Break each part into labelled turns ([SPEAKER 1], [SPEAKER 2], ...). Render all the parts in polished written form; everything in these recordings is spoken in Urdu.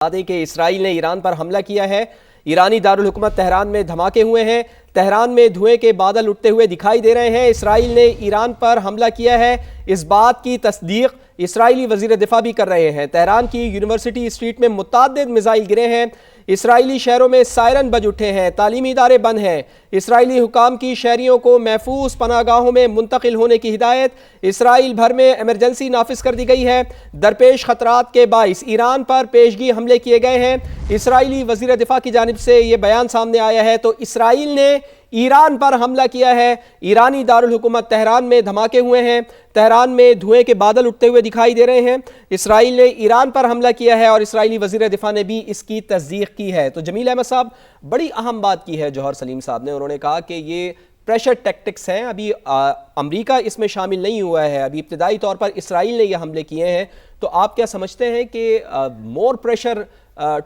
[SPEAKER 1] دیں کہ اسرائیل نے ایران پر حملہ کیا ہے۔ ایرانی دارالحکومت تہران میں دھماکے ہوئے ہیں۔ تہران میں دھوئیں کے بادل اٹھتے ہوئے دکھائی دے رہے ہیں۔ اسرائیل نے ایران پر حملہ کیا ہے، اس بات کی تصدیق اسرائیلی وزیر دفاع بھی کر رہے ہیں۔ تہران کی یونیورسٹی اسٹریٹ میں متعدد میزائل گرے ہیں۔ اسرائیلی شہروں میں سائرن بج اٹھے ہیں، تعلیمی ادارے بند ہیں۔ اسرائیلی حکام کی شہریوں کو محفوظ پناہ گاہوں میں منتقل ہونے کی ہدایت۔ اسرائیل بھر میں ایمرجنسی نافذ کر دی گئی ہے۔ درپیش خطرات کے باعث ایران پر پیشگی حملے کیے گئے ہیں۔ اسرائیلی وزیر دفاع کی جانب سے یہ بیان سامنے آیا ہے تو اسرائیل نے ایران پر حملہ کیا ہے۔ ایرانی دارالحکومت تہران میں دھماکے ہوئے ہیں۔ تہران میں دھوئیں کے بادل اٹھتے ہوئے دکھائی دے رہے ہیں۔ اسرائیل نے ایران پر حملہ کیا ہے اور اسرائیلی وزیر دفاع نے بھی اس کی تصدیق کی ہے۔ تو جمیل احمد صاحب، بڑی اہم بات کی ہے جوہر سلیم صاحب نے، انہوں نے کہا کہ یہ پریشر ٹیکٹکس ہیں، ابھی امریکہ اس میں شامل نہیں ہوا ہے، ابھی ابتدائی طور پر اسرائیل نے یہ حملے کیے ہیں۔ تو آپ کیا سمجھتے ہیں کہ more pressure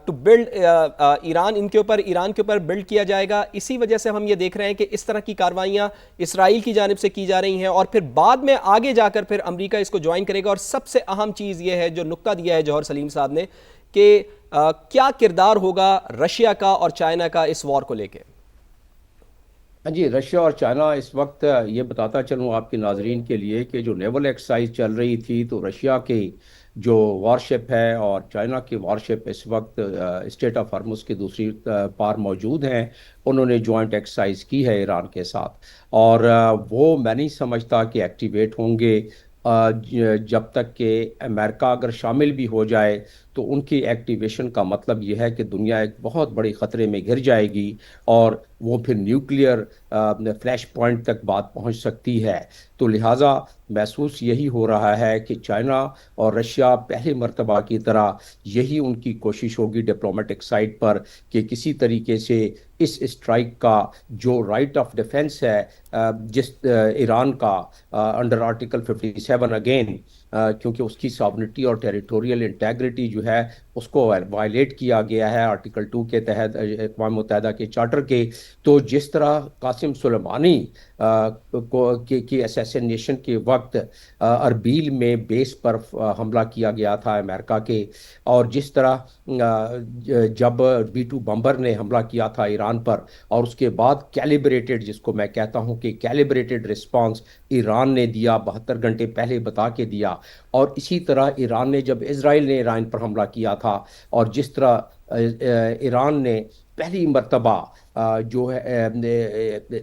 [SPEAKER 1] to build Iran کے اوپر بلڈ کیا جائے گا؟ اسی وجہ سے ہم یہ دیکھ رہے ہیں کہ اس طرح کی کاروائیاں اسرائیل کی جانب سے کی جا رہی ہیں اور پھر بعد میں آگے جا کر پھر امریکہ اس کو جوائن کرے گا۔ اور سب سے اہم چیز یہ ہے جو نکتہ دیا ہے جوہر سلیم صاحب نے کہ کیا کردار ہوگا رشیا کا اور چائنا کا اس وار کو لے کے؟
[SPEAKER 2] جی، رشیا اور چائنا اس وقت یہ بتاتا چلوں آپ کے ناظرین کے لیے کہ جو نیول ایکسرسائز چل رہی تھی تو رشیا کی جو وارشپ ہے اور چائنا کی وارشپ اس وقت اسٹیٹ آف ہارمز کی دوسری پار موجود ہیں، انہوں نے جوائنٹ ایکسرسائز کی ہے ایران کے ساتھ، اور وہ میں نہیں سمجھتا کہ ایکٹیویٹ ہوں گے جب تک کہ امریکہ اگر شامل بھی ہو جائے تو ان کی ایکٹیویشن کا مطلب یہ ہے کہ دنیا ایک بہت بڑی خطرے میں گر جائے گی اور وہ پھر نیوکلیئر فلیش پوائنٹ تک بات پہنچ سکتی ہے۔ تو لہٰذا محسوس یہی ہو رہا ہے کہ چائنا اور رشیا پہلے مرتبہ کی طرح یہی ان کی کوشش ہوگی ڈپلومیٹک سائٹ پر کہ کسی طریقے سے اس اسٹرائک کا جو رائٹ آف ڈیفنس ہے جس ایران کا انڈر آرٹیکل 57 اگین، کیونکہ اس کی ساورنٹی اور ٹیریٹوریل انٹیگریٹی جو ہے اس کو وائلیٹ کیا گیا ہے آرٹیکل 2 کے تحت اقوام متحدہ کے چارٹر کے۔ تو جس طرح قاسم سلیمانی کی اسیسینیشن کے وقت اربیل میں بیس پر حملہ کیا گیا تھا امریکہ کے، اور جس طرح جب B-2 بمبر نے حملہ کیا تھا ایران پر اور اس کے بعد کیلیبریٹڈ، جس کو میں کہتا ہوں کہ کیلیبریٹڈ رسپانس ایران نے دیا 72 گھنٹے پہلے بتا کے دیا، اور اسی طرح ایران نے جب اسرائیل نے ایران پر حملہ کیا تھا اور جس طرح ایران نے پہلی مرتبہ جو ہے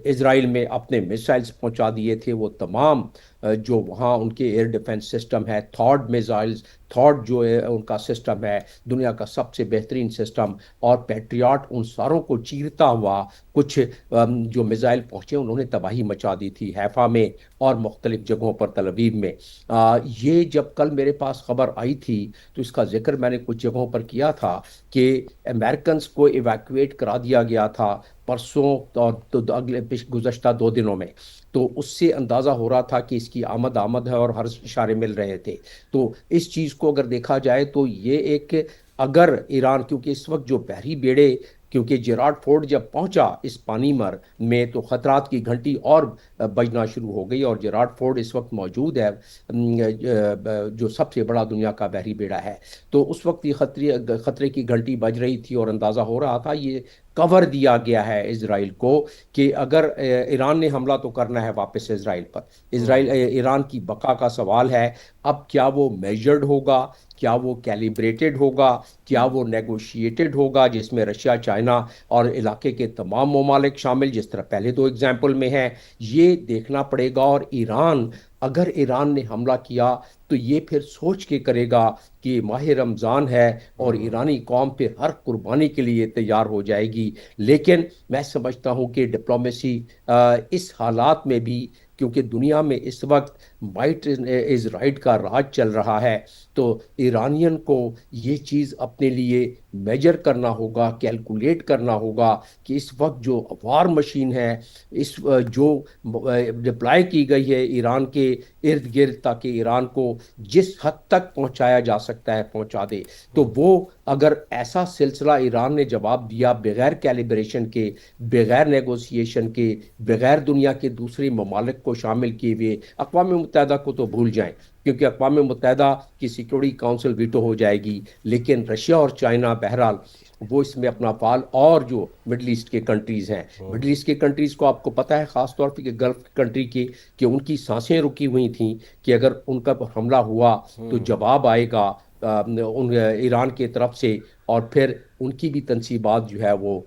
[SPEAKER 2] اسرائیل میں اپنے میسائلز پہنچا دیے تھے، وہ تمام جو وہاں ان کے ایئر ڈیفنس سسٹم ہے، تھاڈ میزائلز، تھاڈ جو ہے ان کا سسٹم ہے دنیا کا سب سے بہترین سسٹم، اور پیٹریاٹ ان ساروں کو چیرتا ہوا کچھ جو میزائل پہنچے انہوں نے تباہی مچا دی تھی حیفا میں اور مختلف جگہوں پر تل ابیب میں۔ یہ جب کل میرے پاس خبر آئی تھی تو اس کا ذکر میں نے کچھ جگہوں پر کیا تھا کہ امریکنز کو ایویکویٹ کرا دیا گیا تھا پرسوں اور اگلے گزشتہ 2 دنوں میں، تو اس سے اندازہ ہو رہا تھا کہ اس کی آمد ہے اور ہر اشارے مل رہے تھے۔ تو اس چیز کو اگر دیکھا جائے تو یہ ایک، اگر ایران، کیونکہ اس وقت جو بحری بیڑے، کیونکہ جیرارڈ فورڈ جب پہنچا اس پانی مر میں تو خطرات کی گھنٹی اور بجنا شروع ہو گئی، اور جیرارڈ فورڈ اس وقت موجود ہے جو سب سے بڑا دنیا کا بحری بیڑا ہے۔ تو اس وقت یہ خطرے کی گھنٹی بج رہی تھی اور اندازہ ہو رہا تھا یہ کور دیا گیا ہے اسرائیل کو کہ اگر ایران نے حملہ تو کرنا ہے واپس اسرائیل پر، ایران کی بقا کا سوال ہے۔ اب کیا وہ میجرڈ ہوگا، کیا وہ کیلیبریٹڈ ہوگا، کیا وہ نیگوشیٹڈ ہوگا جس میں رشیا، چائنا اور علاقے کے تمام ممالک شامل جس طرح پہلے 2 ایگزامپل میں ہیں، یہ دیکھنا پڑے گا۔ اور اگر ایران نے حملہ کیا تو یہ پھر سوچ کے کرے گا کہ ماہ رمضان ہے اور ایرانی قوم پہ ہر قربانی کے لیے تیار ہو جائے گی۔ لیکن میں سمجھتا ہوں کہ ڈپلومیسی اس حالات میں بھی، کیونکہ دنیا میں اس وقت مائٹ از رائٹ کا راج چل رہا ہے، تو ایرانین کو یہ چیز اپنے لیے میجر کرنا ہوگا، کیلکولیٹ کرنا ہوگا کہ اس وقت جو وار مشین ہے، اس جو ڈپلائی کی گئی ہے ایران کے ارد گرد تاکہ ایران کو جس حد تک پہنچایا جا سکتا ہے پہنچا دے، تو وہ اگر ایسا سلسلہ ایران نے جواب دیا بغیر کیلیبریشن کے، بغیر نیگوسیشن کے، بغیر دنیا کے دوسرے ممالک کو شامل کیے ہوئے، اقوام متحدہ کو تو بھول جائیں، کیونکہ اقوام متحدہ کی سیکورٹی کاؤنسل ویٹو ہو جائے گی، لیکن رشیا اور چائنا بہرحال وہ اس میں اپنا فعال، اور جو مڈل ایسٹ کے کنٹریز ہیں، مڈل ایسٹ کے کنٹریز کو آپ کو پتہ ہے خاص طور پہ کہ گلف کنٹری کی، کہ ان کی سانسیں رکی ہوئی تھیں کہ اگر ان کا حملہ ہوا تو جواب آئے گا ایران کی طرف سے، اور پھر ان کی بھی تنصیبات جو ہے وہ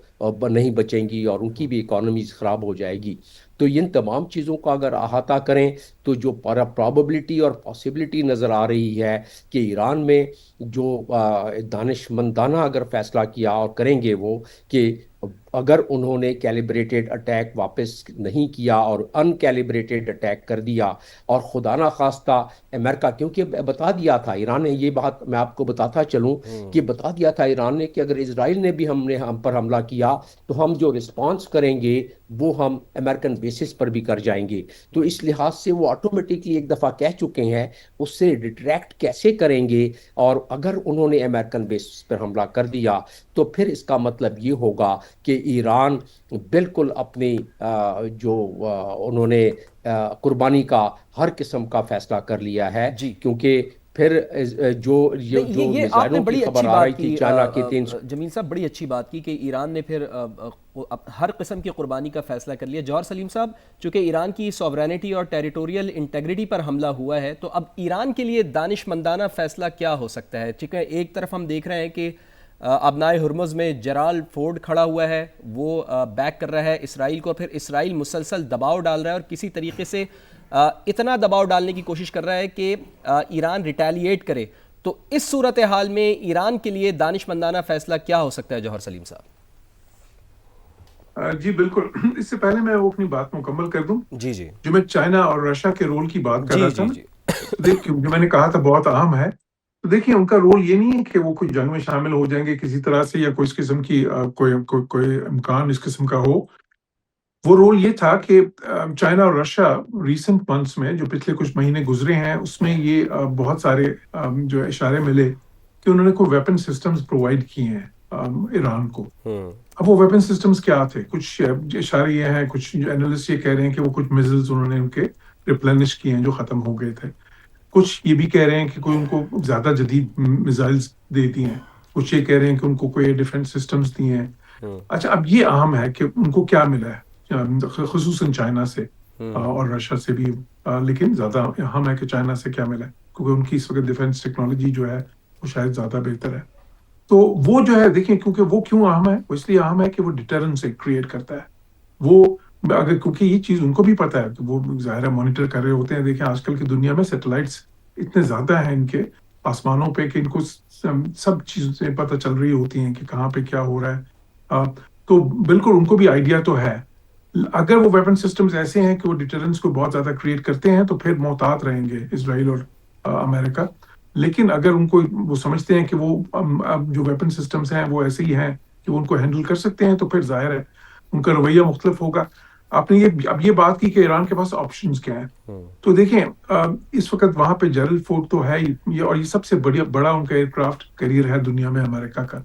[SPEAKER 2] نہیں بچیں گی، اور ان کی بھی اکانومیز خراب ہو جائے گی۔ تو ان تمام چیزوں کا اگر احاطہ کریں تو جو پرابیبلٹی اور پاسبلٹی نظر آ رہی ہے کہ ایران میں جو دانشمندانہ اگر فیصلہ کیا اور کریں گے وہ، کہ اگر انہوں نے کیلیبریٹڈ اٹیک واپس نہیں کیا اور ان کیلیبریٹڈ اٹیک کر دیا، اور خدا نہ خواستہ امریکہ، کیونکہ بتا دیا تھا ایران نے، یہ بات میں آپ کو بتاتا چلوں کہ بتا دیا تھا ایران نے کہ اگر اسرائیل نے بھی ہم پر حملہ کیا تو ہم جو رسپانس کریں گے وہ ہم امریکن بیسس پر بھی کر جائیں گے۔ تو اس لحاظ سے وہ آٹومیٹکلی ایک دفعہ کہہ چکے ہیں، اس سے ڈٹریکٹ کیسے کریں گے؟ اور اگر انہوں نے امریکن بیسس پر حملہ کر دیا تو پھر اس کا مطلب یہ ہوگا کہ ایران بالکل اپنی جو انہوں نے قربانی کا ہر قسم کا فیصلہ کر لیا ہے،
[SPEAKER 1] جی
[SPEAKER 2] کیونکہ پھر جو
[SPEAKER 1] یہ آپ نے
[SPEAKER 2] میزائلوں کی
[SPEAKER 1] بڑی
[SPEAKER 2] خبر
[SPEAKER 1] اچھی
[SPEAKER 2] آ رہی
[SPEAKER 1] بات
[SPEAKER 2] تھی
[SPEAKER 1] کی
[SPEAKER 2] چائنا کے 300۔
[SPEAKER 1] جمیل صاحب، بڑی اچھی بات کی کہ ایران نے پھر ہر قسم کی قربانی کا فیصلہ کر لیا۔ جوہر سلیم صاحب، چونکہ ایران کی سوورینٹی اور ٹیریٹوریل انٹیگریٹی پر حملہ ہوا ہے، تو اب ایران کے لیے دانشمندانہ فیصلہ کیا ہو سکتا ہے؟ چونکہ ایک طرف ہم دیکھ رہے ہیں کہ ابنائے ہرمز میں جرال فورڈ کھڑا ہوا ہے، وہ بیک کر رہا ہے اسرائیل کو، پھر اسرائیل مسلسل دباؤ ڈال رہا ہے اور کسی طریقے سے اتنا دباؤ ڈالنے کی کوشش کر رہا ہے کہ ایران ریٹیلیٹ کرے۔ تو اس صورتحال میں ایران کے لیے دانشمندانہ فیصلہ کیا ہو سکتا ہے جوہر سلیم صاحب؟
[SPEAKER 3] جی بالکل، اس سے پہلے میں وہ اپنی بات مکمل کر دوں،
[SPEAKER 1] جی جی
[SPEAKER 3] جو میں چائنا اور رشیا کے رول کی بات کر
[SPEAKER 1] جی
[SPEAKER 3] رہا تھا
[SPEAKER 1] جی
[SPEAKER 3] نا،
[SPEAKER 1] جی
[SPEAKER 3] تو دیکھیے جو میں نے کہا تھا بہت اہم ہے۔ تو دیکھیے ان کا رول یہ نہیں ہے کہ وہ کوئی جنگ میں شامل ہو جائیں گے کسی طرح سے، یا کوئی اس قسم کی کوئی امکان اس قسم کا ہو۔ وہ رول یہ تھا کہ چائنا اور رشیا ریسنٹ منتھس میں، جو پچھلے کچھ مہینے گزرے ہیں، اس میں یہ بہت سارے جو اشارے ملے کہ انہوں نے کوئی ویپن سسٹمز پرووائڈ کیے ہیں ایران کو۔ اب وہ ویپن سسٹمز کیا تھے؟ کچھ اشارے یہ ہیں، کچھ اینالسٹ یہ کہہ رہے ہیں کہ وہ کچھ میزلز انہوں نے ان کے ریپلینش کیے ہیں جو ختم ہو گئے تھے، کچھ یہ بھی کہہ رہے ہیں کہ کوئی ان کو زیادہ جدید میزائلز دے دی ہیں، کچھ یہ کہہ رہے ہیں کہ ان کو کوئی ڈیفینس سسٹمز دیے ہیں۔ اچھا، اب یہ اہم ہے کہ ان کو کیا ملا ہے، خصوصاً چائنا سے اور رشیا سے بھی، لیکن زیادہ اہم ہے کہ چائنا سے کیا ملا ہے، کیونکہ ان کی اس وقت ڈیفینس ٹیکنالوجی جو ہے وہ شاید زیادہ بہتر ہے۔ تو وہ جو ہے دیکھیں، کیونکہ وہ کیوں اہم ہے؟ وہ اس لیے اہم ہے کہ وہ ڈیٹرنس کریٹ کرتا ہے۔ وہ اگر، کیونکہ یہ چیز ان کو بھی پتہ ہے کہ وہ ظاہر ہے مانیٹر کر رہے ہوتے ہیں۔ دیکھیں آج کل کی دنیا میں سیٹلائٹس اتنے زیادہ ہیں ان کے آسمانوں پہ کہ ان کو سب چیزیں پتہ چل رہی ہوتی ہیں کہ کہاں پہ کیا ہو رہا ہے۔ تو بالکل ان کو بھی آئیڈیا تو ہے۔ اگر وہ ویپن سسٹمز ایسے ہیں کہ وہ ڈیٹرنس کو بہت زیادہ کریٹ کرتے ہیں تو پھر محتاط رہیں گے اسرائیل اور امریکہ۔ لیکن اگر ان کو، وہ سمجھتے ہیں کہ وہ جو ویپن سسٹمز ہیں وہ ایسے ہی ہیں کہ وہ ان کو ہینڈل کر سکتے ہیں، تو پھر ظاہر ہے ان کا رویہ مختلف ہوگا۔ آپ نے اب یہ بات کی کہ ایران کے پاس آپشنز کیا ہیں، تو دیکھیں اس وقت وہاں پہ جرل فورڈ تو ہے ہی، اور یہ سب سے بڑا ان کا ایئر کرافٹ کیریئر ہے دنیا میں امریکہ کا۔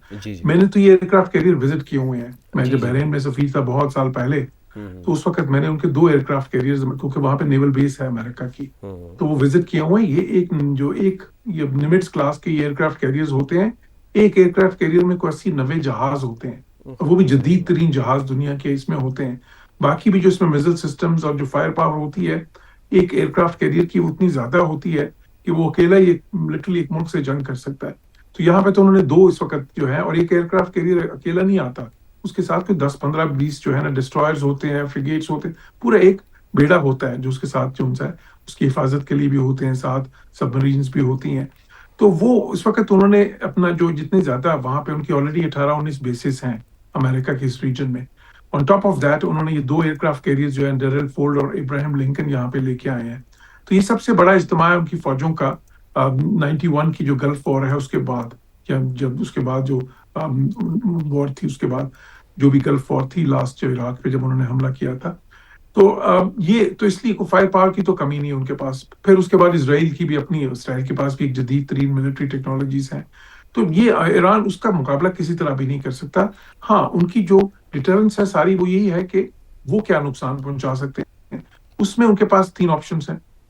[SPEAKER 3] میں نے تو یہ ایئر کرافٹ کیریئر وزٹ کیے ہوئے ہیں، میں جب بحرین میں سفیر تھا بہت سال پہلے، تو اس وقت میں نے ان کے 2 ایئر کرافٹ کیریئرز، کیونکہ وہاں پہ نیول بیس ہے امریکہ کی، تو وہ وزٹ کیے ہوئے ہیں۔ یہ نمٹس کلاس کے ایئر کرافٹ کیریئرز ہوتے ہیں، ایک ایئر کرافٹ کیریئر میں کوئی 80-90 جہاز ہوتے ہیں، اور وہ بھی جدید ترین جہاز دنیا کے اس میں ہوتے ہیں۔ باقی بھی جو اس میں میزل سسٹمز اور جو فائر پاور ہوتی ہے ایک ایئر کرافٹ کیریئر کی، وہ اتنی زیادہ ہوتی ہے کہ وہ اکیلا ہی لٹرلی ایک ملک سے جنگ کر سکتا ہے۔ تو یہاں پہ تو انہوں نے 2 اس وقت جو ہے، اور ایک ایئر کرافٹ کیریئر اکیلا نہیں آتا، اس کے ساتھ کوئی 10, 15, 20 جو ہے نا ڈسٹرائرز ہوتے ہیں، فریگیٹس ہوتے ہیں، پورا ایک بیڑا ہوتا ہے جو اس کے ساتھ جو ہے اس کی حفاظت کے لیے بھی ہوتے ہیں، ساتھ سب مرینز بھی ہوتی ہیں۔ تو وہ اس وقت انہوں نے اپنا جو جتنے زیادہ وہاں پہ ان کی آلریڈی 18-19 بیسز ہیں امریکہ کے اس ریجن میں، آن ٹاپ آف دیٹ انہوں نے یہ 2 ایئر کرافٹ کیریئرز جو ہیں ڈیرل فورڈ اور ابراہیم لنکن یہاں پہ لے کے آئے ہیں۔ تو یہ سب سے بڑا اجتماع ہے ان کی فوجوں کا 91 کی جو گلف وار ہے اس کے بعد، جب اس کے بعد جو وار تھی، اس کے بعد جو بھی گلف وار تھی لاسٹ، جو عراق پہ جب انہوں نے حملہ کیا تھا، تو یہ تو اس لیے فائر پاور کی تو کمی نہیں ہے ان کے پاس۔ پھر اس کے بعد اسرائیل کی بھی اپنی، اسرائیل کے پاس بھی ایک جدید ترین ملٹری ٹیکنالوجیز ہیں، تو یہ ایران اس کا مقابلہ کسی طرح بھی نہیں کر سکتا۔ ہاں ان کی جو ڈیٹرنس ہے ساری وہ یہی ہے کہ وہ کیا نقصان پہنچا سکتے ہیں، اس میں ان کے پاس 3 آپشنز ہیں۔